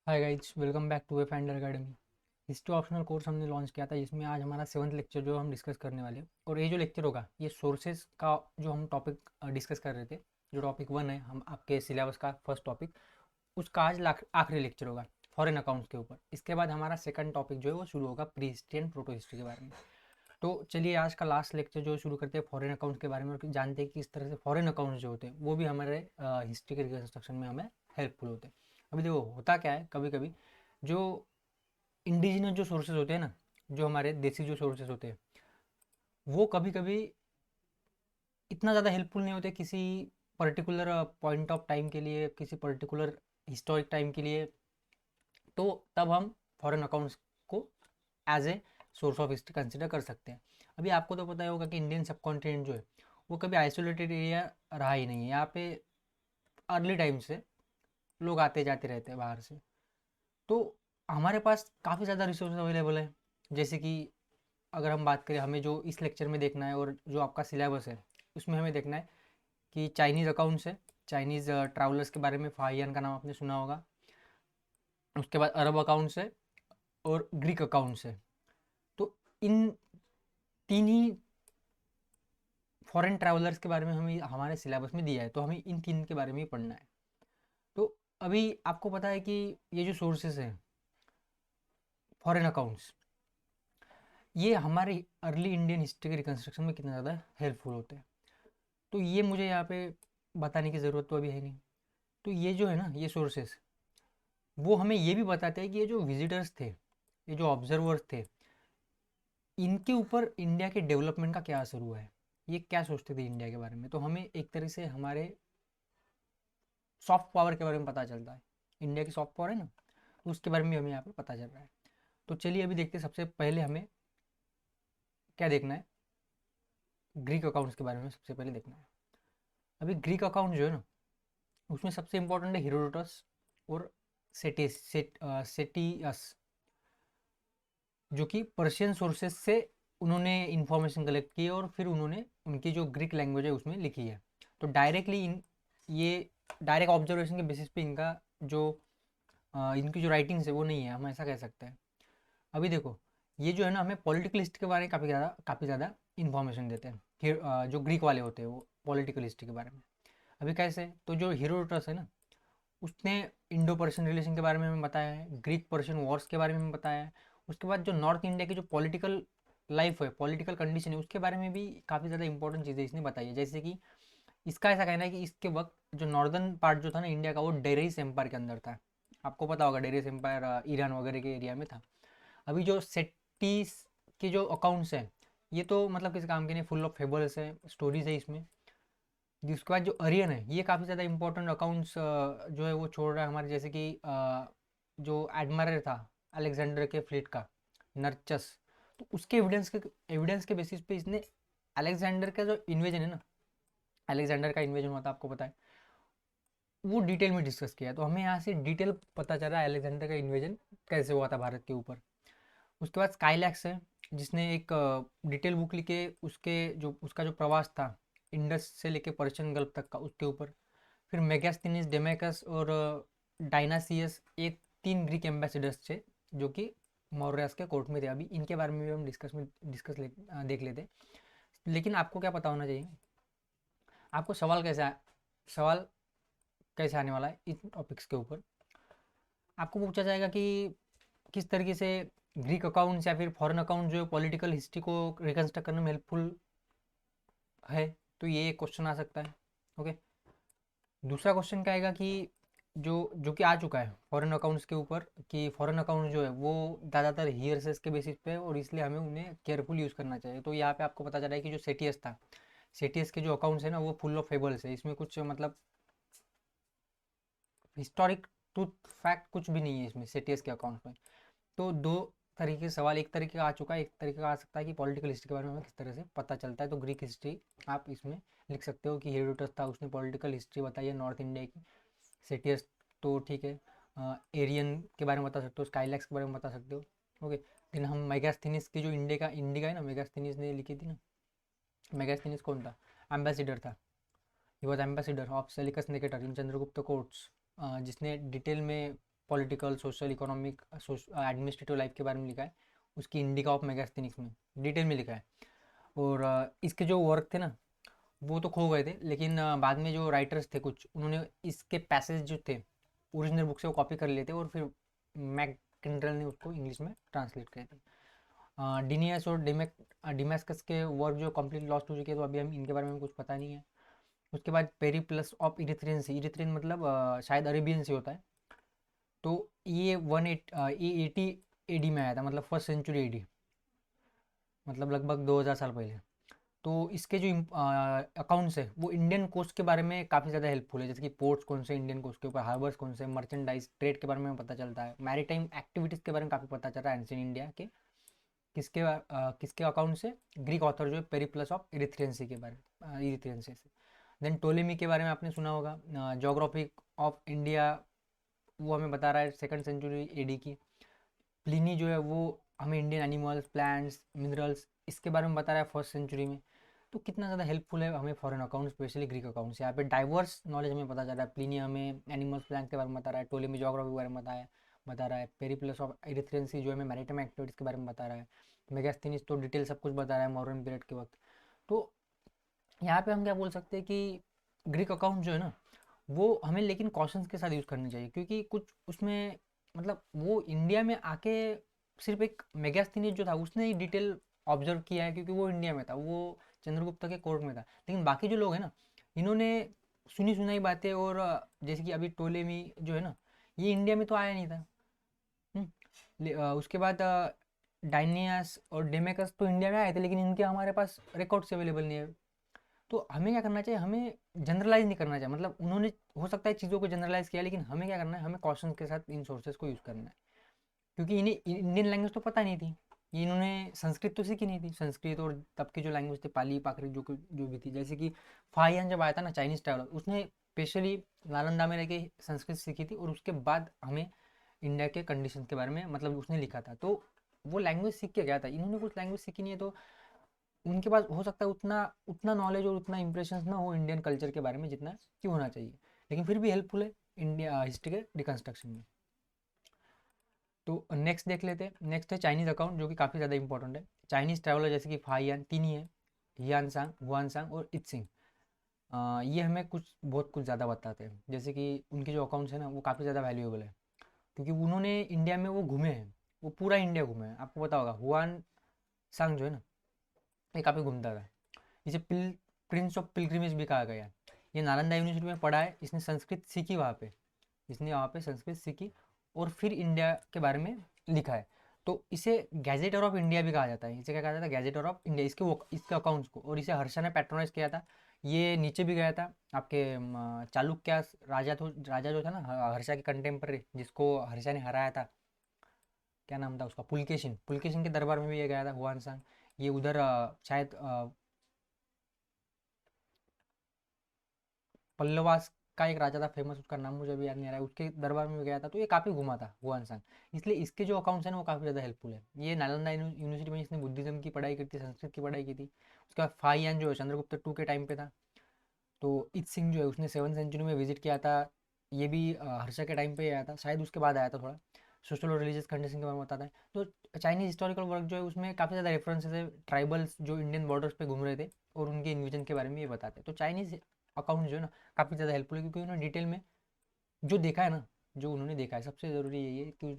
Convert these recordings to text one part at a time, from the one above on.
Hi guys, welcome back to Finder Academy. History optional course हमने launch किया था, जिसमें आज हमारा 7th लेक्चर जो हम डिस्कस करने वाले हैं। और ये जो लेक्चर होगा, ये सोर्सेज का जो हम टॉपिक डिस्कस कर रहे थे, जो टॉपिक 1 है हम आपके सिलेबस का फर्स्ट टॉपिक, उसका आज आखिरी लेक्चर होगा फॉरेन अकाउंट्स के ऊपर। इसके बाद हमारा सेकंड टॉपिक जो है वो शुरू होगा pre history and proto history के बारे में। तो चलिए आज का लास्ट लेक्चर जो शुरू करते हैं फॉरेन अकाउंट्स के बारे में, और जानते हैं कि किस तरह से फॉरेन अकाउंट्स जो होते हैं वो भी हमारे हिस्ट्री के रिकन्स्ट्रक्शन में हमें हेल्पफुल होते हैं। अभी देखो होता क्या है, कभी कभी जो इंडिजिनस जो सोर्सेज होते हैं ना, जो हमारे देसी जो सोर्सेज होते हैं, वो कभी कभी इतना ज़्यादा हेल्पफुल नहीं होते किसी पर्टिकुलर पॉइंट ऑफ टाइम के लिए, किसी पर्टिकुलर हिस्टोरिक टाइम के लिए। तो तब हम फॉरेन अकाउंट्स को as a source of history consider कर सकते हैं। अभी आपको तो पता ही होगा कि इंडियन सब कॉन्टिनेंट जो है वो कभी आइसोलेटेड एरिया रहा ही नहीं है। यहाँ पे अर्ली टाइम से लोग आते जाते रहते हैं बाहर से। तो हमारे पास काफ़ी ज़्यादा रिसोर्स अवेलेबल है। जैसे कि अगर हम बात करें, हमें जो इस लेक्चर में देखना है और जो आपका सिलेबस है उसमें हमें देखना है कि चाइनीज़ अकाउंट्स है, चाइनीज़ ट्रैवलर्स के बारे में फाहियान का नाम आपने सुना होगा। उसके बाद अरब अकाउंट्स है और ग्रीक अकाउंट्स है। तो इन तीन ही फॉरेन ट्रैवलर्स के बारे में हमें हमारे सिलेबस में दिया है, तो हमें इन तीन के बारे में ही पढ़ना है। तो अभी आपको पता है कि ये जो सोर्सेस हैं फॉरेन अकाउंट्स, ये हमारे अर्ली इंडियन हिस्ट्री के रिकन्स्ट्रक्शन में कितना ज़्यादा हेल्पफुल होते हैं। तो ये मुझे यहाँ पे बताने की ज़रूरत तो अभी है नहीं। तो ये जो है ना, ये सोर्सेस वो हमें ये भी बताते हैं कि ये जो विजिटर्स थे, ये जो ऑब्जर्वर्स थे, इनके ऊपर इंडिया के डेवलपमेंट का क्या असर हुआ है, ये क्या सोचते थे इंडिया के बारे में। तो हमें एक तरह से हमारे सॉफ्ट पावर के बारे में पता चलता है। इंडिया की सॉफ्ट पावर है ना, तो उसके बारे में हमें यहाँ पे पता चल रहा है। तो चलिए अभी देखते हैं, सबसे पहले हमें क्या देखना है, ग्रीक अकाउंट्स के बारे में सबसे पहले देखना है। अभी ग्रीक अकाउंट जो है ना, उसमें सबसे इंपॉर्टेंट है हेरोडोटस और सेटियस, जो कि पर्शियन सोर्सेस से उन्होंने इंफॉर्मेशन कलेक्ट की है और फिर उन्होंने उनकी जो ग्रीक लैंग्वेज है उसमें लिखी है। तो डायरेक्टली ये डायरेक्ट ऑब्जर्वेशन के बेसिस पे इनका जो इनकी जो राइटिंग्स है वो नहीं है, हम ऐसा कह सकते हैं। अभी देखो, ये जो है ना, हमें पॉलिटिकल हिस्ट्री के बारे में काफ़ी ज़्यादा इन्फॉर्मेशन देते हैं। जो ग्रीक वाले होते हैं वो पॉलिटिकल हिस्ट्री के बारे में। अभी कैसे, तो जो हेरोडोटस है ना, उसने इंडो पर्शियन रिलेशन के बारे में हमें बताया है, ग्रीक पर्शियन वॉर्स के बारे में हमें बताया है। उसके बाद जो नॉर्थ इंडिया की जो पॉलिटिकल लाइफ है, पॉलिटिकल कंडीशन है, उसके बारे में भी काफ़ी ज़्यादा इंपॉर्टेंट चीज़ें इसने बताई है। जैसे कि इसका ऐसा कहना है कि इसके वक्त जो नॉर्दर्न पार्ट जो था ना इंडिया का, वो डेरेस एम्पायर के अंदर था। आपको पता होगा डेरेस एम्पायर ईरान वगैरह के एरिया में था। अभी जो सेट्टीस के जो अकाउंट्स हैं, ये तो मतलब किसी काम के नहीं, फुल ऑफ फेबल्स है, स्टोरीज है इसमें। जिसके बाद जो अरियन है, ये काफ़ी ज़्यादा इंपॉर्टेंट अकाउंट्स जो है वो छोड़ रहा है हमारे। जैसे कि जो एडमायर था अलेक्जेंडर के फ्लीट का, नर्चस, तो उसके एविडेंस के बेसिस पे इसने अलेक्जेंडर का जो इन्वेजन है ना, अलेक्जेंडर का इन्वेजन हुआ था, आपको पता है, वो डिटेल में डिस्कस किया है। तो हमें यहाँ से डिटेल पता चला है अलेक्जेंडर का इन्वेजन कैसे हुआ था भारत के ऊपर। उसके बाद स्काईलैक्स है, जिसने एक डिटेल बुक लिखे, उसका जो प्रवास था इंडस से लेके पर्शियन गल्फ तक का, उसके ऊपर। फिर मेगास्थनीज, डेमेकस और डायनासियस, ये 3 ग्रीक एम्बेसडर्स थे जो कि मौर्यस के कोर्ट में थे। अभी इनके बारे में भी हम देख लेते। लेकिन आपको क्या पता होना चाहिए, आपको सवाल कैसे आने वाला है इन टॉपिक्स के ऊपर। आपको पूछा जाएगा कि किस तरीके से ग्रीक अकाउंट्स या फिर फॉरेन अकाउंट जो पॉलिटिकल हिस्ट्री को रिकन्स्ट्रक्ट करने में हेल्पफुल है। तो ये एक क्वेश्चन आ सकता है। ओके, दूसरा क्वेश्चन क्या आएगा कि जो जो कि आ चुका है फॉरेन अकाउंट्स के ऊपर, कि फॉरेन अकाउंट जो है वो ज़्यादातर हियरसेस के बेसिस पे है और इसलिए हमें उन्हें केयरफुल यूज़ करना चाहिए। तो यहाँ पे आपको पता चला है कि जो सेटियस था, सेटियस के जो अकाउंट्स है ना, वो फुल ऑफ फेबल्स है। इसमें कुछ मतलब हिस्टोरिक ट्रूथ फैक्ट कुछ भी नहीं है इसमें सेटियस के अकाउंट में। तो दो तरीके के सवाल, एक तरीके का आ चुका है, एक तरीके का आ सकता है कि पॉलिटिकल हिस्ट्री के बारे में हमें किस तरह से पता चलता है। तो ग्रीक हिस्ट्री आप इसमें लिख सकते हो कि हेरोडोटस था, उसने पॉलिटिकल हिस्ट्री बताई है नॉर्थ इंडिया की। सेटियस तो ठीक है, एरियन के बारे में बता सकते हो, स्काईलैक्स के बारे में बता सकते हो। ओके, लेकिन हम मेगास्थनीस की जो इंडिका है ना, मेगास्थनीस ने लिखी थी ना। मेगास्थनीस कौन था? एम्बेसिडर था। He was ambassador of Seleucus Nicator in Chandragupta courts, जिसने डिटेल में political, social, economic, administrative life के बारे में लिखा है, उसकी इंडिका ऑफ मेगास्थनीज में डिटेल में लिखा है। और इसके जो वर्क थे ना वो तो खो गए थे, लेकिन बाद में जो राइटर्स थे कुछ, उन्होंने इसके पैसेज जो थे ओरिजिनल बुक से वो कॉपी कर लिए थे और फिर मैक किंड्रेल ने उसको इंग्लिश में ट्रांसलेट करे थे। डिनियस और डिमेस्कस के वर्क जो कंप्लीट लॉस्ट हो चुके हैं, तो अभी हम इनके बारे में कुछ पता नहीं है। उसके बाद पेरीप्लस ऑफ इरिथ्रियन, इरिथ्रियन मतलब शायद अरेबियन से होता है। तो ये 80 एडी में आया था, मतलब फर्स्ट सेंचुरी एडी, मतलब लगभग 2000 साल पहले। तो इसके जो अकाउंट्स है वो इंडियन कोस्ट के बारे में काफ़ी ज़्यादा हेल्पफुल है, जैसे कि पोर्ट्स कौन से इंडियन कोस्ट के ऊपर, हार्बर्स कौन से, मर्चेंडाइज ट्रेड के बारे में पता चलता है, मैरीटाइम एक्टिविटीज़ के बारे में काफ़ी पता चल रहा है एंशिएंट इंडिया के। किसके अकाउंट से? ग्रीक ऑथर जो है पेरिप्लस ऑफ इरिथ्रियंसी के बारे में, इरिथ्रियंसी से। देन टोलेमी के बारे में आपने सुना होगा, जोग्राफी ऑफ इंडिया, वो हमें बता रहा है 2nd सेंचुरी एडी की। प्लिनी जो है वो हमें इंडियन एनिमल्स, प्लांट्स, मिनरल्स इसके बारे में बता रहा है 1st सेंचुरी में। तो कितना ज़्यादा हेल्पफुल है हमें foreign account, specially Greek accounts. यहाँ पे डाइवर्स नॉलेज हमें पता चल रहा है। प्लिनी हमें एनिमल्स, प्लांट्स के बारे में बता रहा है, टोलेमी जोग्राफी के बारे में बता रहा है, पेरिप्लस ऑफ इरिथ्रियंसी जो हमें मैरीटाइम एक्टिविटीज़ के बारे में बता रहा है, मेगास्थनीज तो डिटेल सब कुछ बता रहा है मॉडर्न पीरियड के वक्त। तो यहाँ पे हम क्या बोल सकते हैं कि ग्रीक अकाउंट जो है ना वो हमें लेकिन कॉशंस के साथ यूज़ करनी चाहिए, क्योंकि कुछ उसमें मतलब वो इंडिया में आके सिर्फ एक मेगास्थनीज जो था उसने ही डिटेल ऑब्जर्व किया है, क्योंकि वो इंडिया में था, वो चंद्रगुप्त के कोर्ट में था। लेकिन बाकी जो लोग हैं ना, इन्होंने सुनी सुनाई बातें, और जैसे कि अभी टोलेमी जो है ना, ये इंडिया में तो आया नहीं था। उसके बाद डायनियस और डेमेकस तो इंडिया में आए थे, लेकिन इनके हमारे पास रिकॉर्ड्स अवेलेबल नहीं है। तो हमें क्या करना चाहिए? हमें जनरलाइज नहीं करना चाहिए, मतलब उन्होंने हो सकता है चीज़ों को जनरलाइज किया, लेकिन हमें क्या करना है? हमें कॉशंस के साथ इन सोर्सेज को यूज़ करना है, क्योंकि इन्हें इंडियन लैंग्वेज तो पता नहीं थी, ये इन्होंने संस्कृत तो सीखी नहीं थी। संस्कृत और तब की जो लैंग्वेज थे पाली प्राकृत जो भी थी, जैसे कि फाहियान जब आया था ना चाइनीज ट्रैवलर, उसने स्पेशली नालंदा में रह के संस्कृत सीखी थी, और उसके बाद हमें इंडिया के कंडीशन के बारे में मतलब उसने लिखा था। तो वो लैंग्वेज सीख के गया था, इन्होंने कुछ लैंग्वेज सीखी नहीं है, तो उनके पास हो सकता है उतना उतना नॉलेज और उतना इंप्रेशन ना हो इंडियन कल्चर के बारे में जितना कि होना चाहिए, लेकिन फिर भी हेल्पफुल है इंडिया हिस्ट्री के रिकन्स्ट्रक्शन में। तो नेक्स्ट देख लेते हैं। नेक्स्ट है चाइनीज़ अकाउंट, जो कि काफ़ी ज़्यादा इंपॉर्टेंट है। चाइनीज़ ट्रैवलर जैसे कि फाहियान, तीन ही है, हियानसांग, हुआनसांग और इत्सिंग। ये हमें कुछ बहुत कुछ ज़्यादा बताते हैं, जैसे कि उनके जो अकाउंट्स हैं ना वो काफ़ी ज़्यादा वैल्यूएबल है, क्योंकि उन्होंने इंडिया में वो घूमे हैं, वो पूरा इंडिया घूमे हैं। आपको पता होगा हुआन सांग जो है ना, ये काफ़ी घूमता था। इसे प्रिंस ऑफ पिलग्रिमेज भी कहा गया है। ये नालंदा यूनिवर्सिटी में पढ़ा है, इसने संस्कृत सीखी वहाँ पे, इसने वहाँ पे संस्कृत सीखी और फिर इंडिया के बारे में लिखा है। तो इसे गैजेटर ऑफ इंडिया भी कहा जाता है। इसे क्या कहा जाता है? गैजेटर ऑफ इंडिया, इसके अकाउंट्स को। और इसे हर्षा ने पैट्रोनाइज किया था। ये नीचे भी गया था आपके चालुक्य राजा जो था ना, हर्षा के कंटेम्प्रेरी, जिसको हर्षा ने हराया था, क्या नाम था उसका? पुलकेशिन। पुलकेशिन के दरबार में भी ये गया था हुआनसांग। ये उधर शायद पल्लवास का एक राजा था फेमस, उसका नाम मुझे अभी याद नहीं आ रहा है, उसके दरबार में भी गया था। तो ये काफ़ी घुमा था हुआनसांग, इसलिए इसके जो अकाउंट्स हैं ना वो काफ़ी ज़्यादा हेल्पफुल है। ये नालंदा यूनिवर्सिटी में इसने बुद्धिज्म की पढ़ाई की थी, संस्कृत की पढ़ाई की थी। उसके बाद फाहियान जो है चंद्रगुप्त टू के टाइम पे था। तो इत सिंह जो है उसने 7th सेंचुरी में विजिट किया था, ये भी हर्षा के टाइम पे आया था, शायद उसके बाद आया था। थोड़ा सोशल और रिलीजियस कंडीशन के बारे में बताता है। तो चाइनीज हिस्टोरिकल वर्क जो है उसमें काफ़ी ज़्यादा रेफरेंसेस है, ट्राइबल्स जो इंडियन बॉर्डर्स पे घूम रहे थे और उनके इन्विजन के बारे में ये बताते हैं। तो चाइनीज़ अकाउंट जो है ना काफ़ी ज़्यादा हेल्पफुल है, क्योंकि उन्होंने डिटेल में जो देखा है ना, जो उन्होंने देखा है, सबसे ज़रूरी यही है कि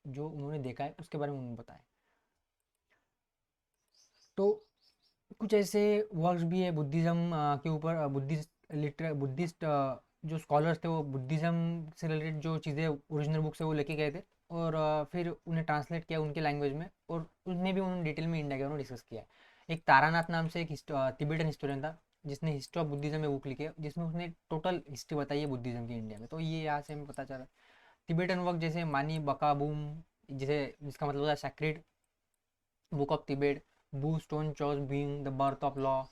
जो उन्होंने देखा है उसके बारे में उन्होंने बताया। तो कुछ ऐसे वर्क्स भी है बुद्धिज़्म के ऊपर, बुद्धिस्ट जो स्कॉलर्स थे वो बुद्धिज़्म से रिलेटेड जो चीज़ें ओरिजिनल बुक से वो लेके गए थे, और फिर उन्हें ट्रांसलेट किया उनके लैंग्वेज में, और उनमें भी उन्होंने डिटेल में इंडिया के उन्होंने डिस्कस किया है। एक तारानाथ नाम से एक तिबेटन हिस्टोरियन था, जिसने हिस्ट्री ऑफ बुद्धिज़्म में बुक लिखी है, जिसमें उसने टोटल हिस्ट्री बताई है बुद्धिज़्म की इंडिया में। तो ये यहाँ से हमें पता चला। तिबेटन वर्क जैसे मानी बकाबूम, जिसे जिसका मतलब होता है सैक्रेड बुक ऑफ तिबेट, बू स्टोन चॉस being the birth of law.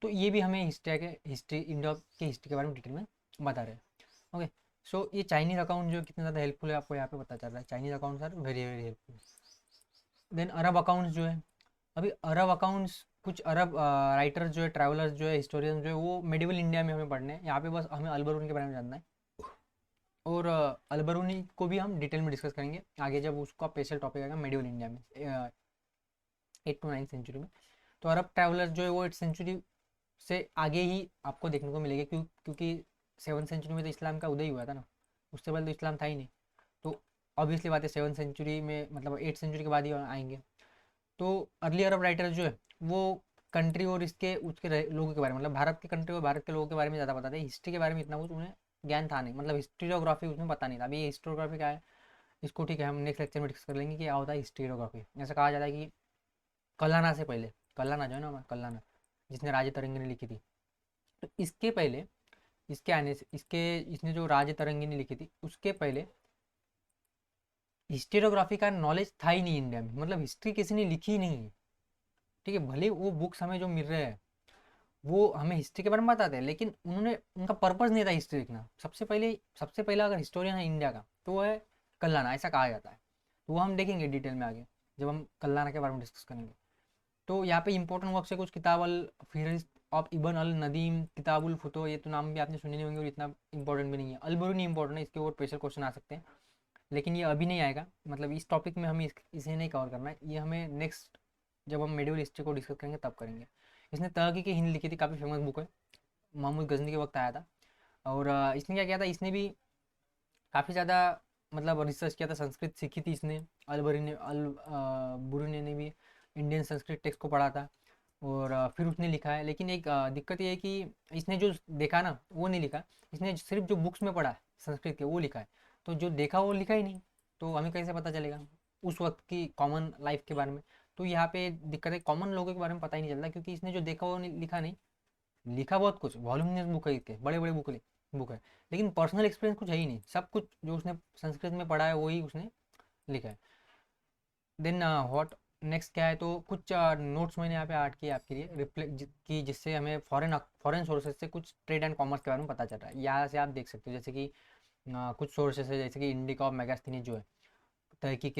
तो ये भी हमें हिस्ट्री इंडिया के हिस्ट्री के बारे में डिटेल में बता रहे हैं। ओके, सो ये चाइनीज़ अकाउंट जो कितना ज़्यादा हेल्पफुल है आपको यहाँ पे पता चल रहा है। Chinese accounts are very very helpful. Then Arab accounts जो है, अभी अरब अकाउंट्स कुछ अरब राइटर्स जो है, ट्रैवलर्स जो है, हिस्टोरियन जो है, वो मेडिवल इंडिया में हमें पढ़ने हैं। यहाँ पे बस हमें अल बरून के बारे में जानना है। और अलबरूनी को भी हम डिटेल में डिस्कस करेंगे आगे जब उसका स्पेशल टॉपिक आएगा मेडिवल इंडिया में 8 to 9 सेंचुरी में। तो अरब ट्रैवलर जो है वो 8 सेंचुरी से आगे ही आपको देखने को मिलेगा, क्योंकि 7 सेंचुरी में तो इस्लाम का उदय हुआ था ना, उससे पहले तो इस्लाम था ही नहीं। तो ऑब्वियसली बात है 7 सेंचुरी में मतलब 8 सेंचुरी के बाद ही आएंगे। तो अर्ली अरब राइटर जो है वो कंट्री और इसके उसके लोगों के बारे में, मतलब भारत की कंट्री और भारत के लोगों के बारे में ज़्यादा बताते हैं। हिस्ट्री के बारे में इतना कुछ उन्हें ज्ञान था नहीं, मतलब हिस्ट्रियोग्राफी उसमें पता नहीं था। अभी ये हिस्टोग्राफी क्या है इसको ठीक है हम नेक्स्ट लेक्चर में डिस्कस कर लेंगे कि क्या होता है हिस्ट्रियोग्राफी। ऐसा कहा जाता है कि कलाना से पहले, कलाना जो है ना कलाना जिसने राजे तरंगिणी लिखी थी, तो इसके पहले इसके आने से इसने जो राजे तरंगिणी लिखी थी उसके पहले हिस्टोरियोग्राफी का नॉलेज था ही नहीं इंडिया में, मतलब हिस्ट्री किसी ने लिखी ही नहीं है। ठीक है, भले वो बुक्स हमें जो मिल रहे हैं वो हमें हिस्ट्री के बारे में बताते हैं, लेकिन उन्होंने उनका पर्पस नहीं था हिस्ट्री लिखना। सबसे पहला अगर हिस्टोरियन है इंडिया का तो वो है कल्लाना, ऐसा कहा जाता है। तो वो हम देखेंगे डिटेल में आगे जब हम कल्लाना के बारे में डिस्कस करेंगे। तो यहाँ पे इंपॉर्टेंट वर्क है कुछ, किताब अल फिहरिस्त ऑफ इबन अल नदीम, किताबुल फुतो, ये तो नाम भी आपने सुने नहीं होंगे और इतना इंपॉर्टेंट भी नहीं है। अल बरूनी इंपॉर्टेंट है, इसके ऊपर स्पेशल क्वेश्चन आ सकते हैं, लेकिन ये अभी नहीं आएगा, मतलब इस टॉपिक में हमें इसे नहीं कवर करना है, ये हमें नेक्स्ट जब हम मेडिवल हिस्ट्री को डिस्कस करेंगे तब करेंगे। इसने तहकीक हिंद लिखी थी, काफ़ी फेमस बुक है, महमूद गजनी के वक्त आया था। और इसने क्या किया था, इसने भी काफ़ी ज़्यादा मतलब रिसर्च किया था, संस्कृत सीखी थी इसने। बुरुनी ने भी इंडियन संस्कृत टेक्स्ट को पढ़ा था और फिर उसने लिखा है। लेकिन एक दिक्कत ये है कि इसने जो देखा ना वो नहीं लिखा, इसने सिर्फ जो बुक्स में पढ़ा है संस्कृत के वो लिखा है। तो जो देखा वो लिखा ही नहीं, तो हमें कैसे पता चलेगा उस वक्त की कॉमन लाइफ के बारे में। तो यहाँ पे दिक्कत है, कॉमन लोगों के बारे में पता ही नहीं चलता, क्योंकि इसने जो देखा वो लिखा नहीं। लिखा बहुत कुछ, वॉल्यूमिनस बुक है इसके, बड़े बड़े बुक है, लेकिन पर्सनल एक्सपीरियंस कुछ है ही नहीं। सब कुछ जो उसने संस्कृत में पढ़ा है वही उसने लिखा है। देन व्हाट नेक्स्ट क्या है, तो कुछ नोट्स मैंने यहाँ पे ऐड किए आपके लिए रिफ्लेक्ट की, जिससे हमें फॉरेन सोर्सेज से कुछ ट्रेड एंड कॉमर्स के बारे में पता चल रहा है। यहाँ से आप देख सकते हो जैसे कि कुछ सोर्सेज है जैसे कि इंडिका ऑफ मेगास्थनीज जो है तहकीक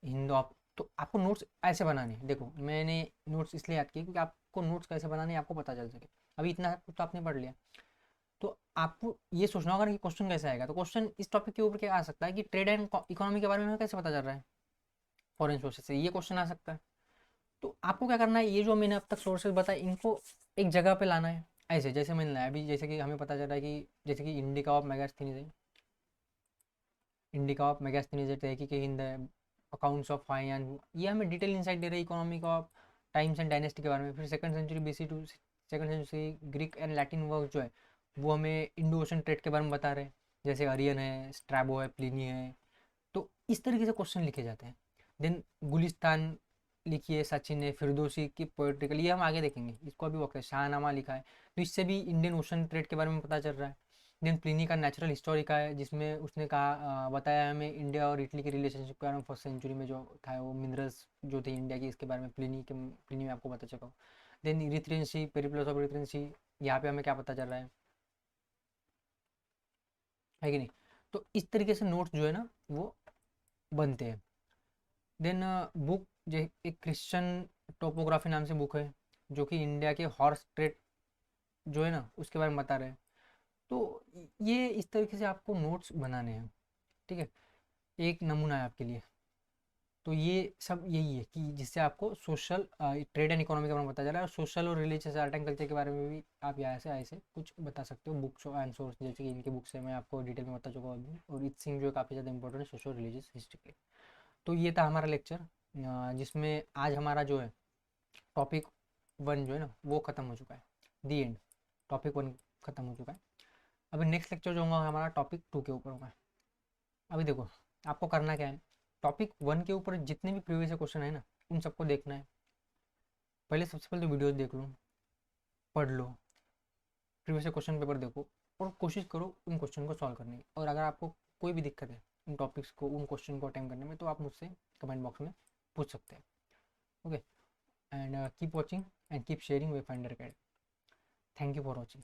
हिंद ऑफ। तो आपको नोट्स ऐसे बनाने हैं, देखो मैंने नोट्स इसलिए याद किए क्योंकि आपको नोट्स कैसे बनाने हैं आपको पता चल सके। अभी इतना कुछ तो आपने पढ़ लिया, तो आपको ये सोचना होगा कि क्वेश्चन कैसे आएगा। तो क्वेश्चन इस टॉपिक के ऊपर क्या आ सकता है कि ट्रेड एंड इकोनॉमी के बारे में हमें कैसे पता चल रहा है फॉरेन सोर्सेज से, ये क्वेश्चन आ सकता है। तो आपको क्या करना है, ये जो मैंने अब तक सोर्सेज बताए इनको एक जगह पे लाना है। ऐसे जैसे मैंने लाया अभी, जैसे कि हमें पता चल रहा है कि जैसे कि इंडिका ऑफ मेगास्थनीज है, इंडिका ऑफ मेगास्थनीज है, तहकीक हिंद है, अकाउंट्स ऑफ फाइनेंस, ये हमें डिटेल इंसाइट दे रही है economic of times and dynasty के बारे में। फिर second century BC to second century Greek and Latin work जो है वो हमें इंडो ओशन ट्रेड के बारे में बता रहे हैं, जैसे अरियन है, स्ट्रैबो है, प्लिनी है। तो इस तरीके से क्वेश्चन लिखे जाते हैं। देन गुलिस्तान लिखी है सचिन ने, फिरदौसी की पोइट्रिकल, ये हम आगे देखेंगे, इसको अभी वक्त है। शाहनामा लिखा है, तो इससे भी इंडियन ओशन ट्रेड के बारे में पता चल रहा है। देन प्लिनी का नेचुरल हिस्टोरिका है जिसमें उसने कहा बताया हमें इंडिया और इटली के रिलेशनशिप के बारे में, फर्स्ट सेंचुरी में जो था वो मिनरल्स जो थे इंडिया की इसके बारे में प्लिनी में आपको पता चला। Then Erythraean sea, Periplus of Erythraean sea, यहाँ पे हमें क्या पता चल रहा है कि नहीं। तो इस तरीके से नोट्स जो है ना वो बनते हैं। देन बुक जो एक क्रिश्चियन टोपोग्राफी नाम से बुक है जो कि इंडिया के हॉर्स ट्रेड जो है ना उसके बारे में बता रहे हैं। तो ये इस तरीके से आपको नोट्स बनाने हैं, ठीक है, एक नमूना है आपके लिए। तो ये सब यही है कि जिससे आपको सोशल ट्रेड एंड इकोनॉमी के बारे में पता चला है, और सोशल और रिलीजियस आर्ट एंड कल्चर के बारे में भी आप यहाँ से ऐसे कुछ बता सकते हो। बुक्स एंड सोर्स जैसे कि इनकी बुक्स है मैं आपको डिटेल में बता चुका हूँ, और इत सिंह जो है काफ़ी ज़्यादा इंपॉर्टेंट है सोशल रिलीजियस हिस्ट्री के लिए। तो ये था हमारा लेक्चर, जिसमें आज हमारा जो है टॉपिक 1 जो है ना वो ख़त्म हो चुका है, दी एंड, टॉपिक 1 ख़त्म हो चुका है। अभी नेक्स्ट लेक्चर जो होगा हमारा टॉपिक 2 के ऊपर होगा। अभी देखो आपको करना क्या है, टॉपिक 1 के ऊपर जितने भी प्रीवियस क्वेश्चन है ना उन सबको देखना है। पहले सबसे पहले तो वीडियोस देख लो, पढ़ लो, प्रीवियस क्वेश्चन पेपर देखो, और कोशिश करो उन क्वेश्चन को सॉल्व करने की। और अगर आपको कोई भी दिक्कत है उन टॉपिक्स को उन क्वेश्चन को अटेम्प्ट करने में तो आप मुझसे कमेंट बॉक्स में पूछ सकते हैं। Okay, and keep watching and keep sharing way finder guide. Thank you for watching.